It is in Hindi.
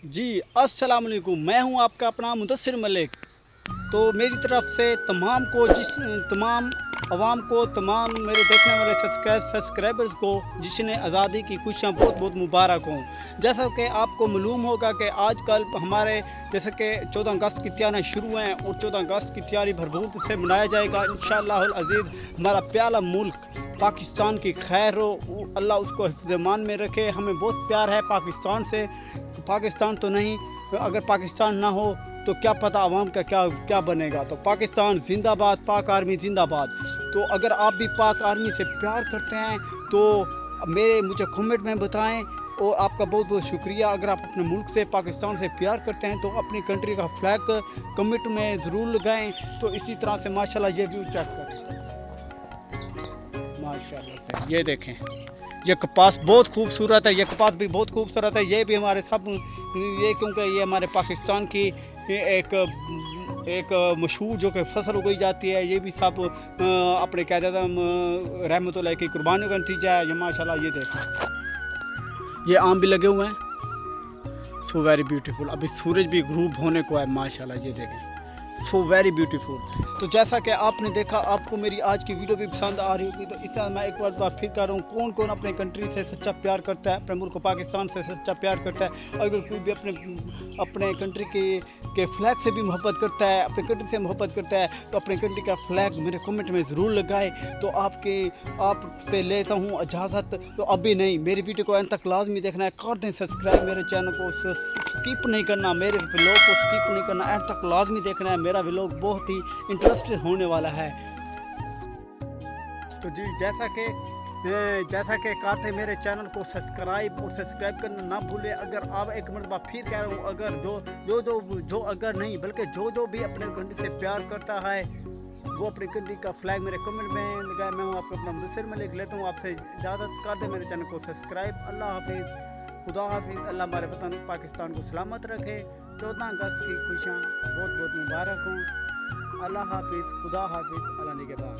जी, अस्सलाम वालेकुम। मैं हूं आपका अपना मुदस्सिर मलिक। तो मेरी तरफ से तमाम अवाम को, तमाम मेरे देखने वाले सब्सक्राइबर्स को जश्न आज़ादी की खुशियाँ बहुत बहुत मुबारक हों। जैसा कि आपको मालूम होगा कि आजकल हमारे जैसे कि 14 अगस्त की तैयारियाँ शुरू हैं और 14 अगस्त की तैयारी भरपूर से मनाया जाएगा इंशाअल्लाहुल अज़ीज़। हमारा प्यारा मुल्क पाकिस्तान की खैर हो, अल्लाह उसको हिफ्ज़-ए-मान में रखे। हमें बहुत प्यार है पाकिस्तान से। पाकिस्तान तो नहीं, अगर पाकिस्तान ना हो तो क्या पता आवाम का क्या क्या बनेगा। तो पाकिस्तान जिंदाबाद, पाक आर्मी जिंदाबाद। तो अगर आप भी पाक आर्मी से प्यार करते हैं तो मुझे कमेंट में बताएं। और आपका बहुत बहुत शुक्रिया। अगर आप अपने मुल्क से, पाकिस्तान से प्यार करते हैं तो अपनी कंट्री का फ्लैग कमेंट में ज़रूर लगाएं। तो इसी तरह से माशाल्लाह ये व्यू चेक करें, माशाल्लाह से ये देखें। ये कपास बहुत खूबसूरत है, ये कपास भी बहुत खूबसूरत है। ये भी हमारे सब ये क्योंकि ये हमारे पाकिस्तान की एक एक मशहूर जो कि फसल उगाई जाती है। ये भी सब अपने क्या कहते हैं रहमतुल्लाह की कुर्बानियों का नतीजा है। ये माशाल्लाह ये देखें, ये आम भी लगे हुए हैं। So very beautiful. अभी सूरज भी ग्रूब होने को है, माशाल्लाह ये देखें, सो वेरी ब्यूटीफुल। तो जैसा कि आपने देखा, आपको मेरी आज की वीडियो भी पसंद आ रही होगी। तो इस तरह मैं एक बार फिर कर रहा हूँ, कौन कौन अपने कंट्री से सच्चा प्यार करता है, अपने मुल्क पाकिस्तान से सच्चा प्यार करता है। अगर कोई भी अपने कंट्री के फ्लैग से भी मोहब्बत करता है, अपने कंट्री से मोहब्बत करता है, तो अपने कंट्री का फ्लैग मेरे कमेंट में ज़रूर लगाए। तो आपसे लेता हूँ इजाज़त। तो अभी नहीं, मेरी वीडियो को एंड तक लाजमी देखना है। कर दें सब्सक्राइब, मेरे चैनल को स्किप नहीं करना, मेरे व्लॉग को स्किप नहीं करना, एंड तक लाजमी देखना है। मेरा व्लॉग बहुत ही इंटरेस्टेड होने वाला है। तो जी, जैसा कि कहा थे, मेरे चैनल को सब्सक्राइब करना ना भूले। अगर आप एक मिनट बाद फिर कह रहा हूँ, अगर जो अगर नहीं बल्कि जो भी अपने कंट्री से प्यार करता है वो अपनी कंट्री का फ्लैग मेरे कमेंट में लगाए। मैं हूँ आपको अपना मुदस्सिर में लिख लेता हूँ। आपसे इजाज़त कर दे, मेरे चैनल को सब्सक्राइब। अल्लाह हाफिज़, खुदा हाफिज़। अल्लाह हमारे वतन पाकिस्तान को सलामत रखे। 14 अगस्त की खुशियाँ बहुत बहुत मुबारक हों। अल्लाह हाफिज़, खुदा हाफिज़, अल्लाह निगहबान।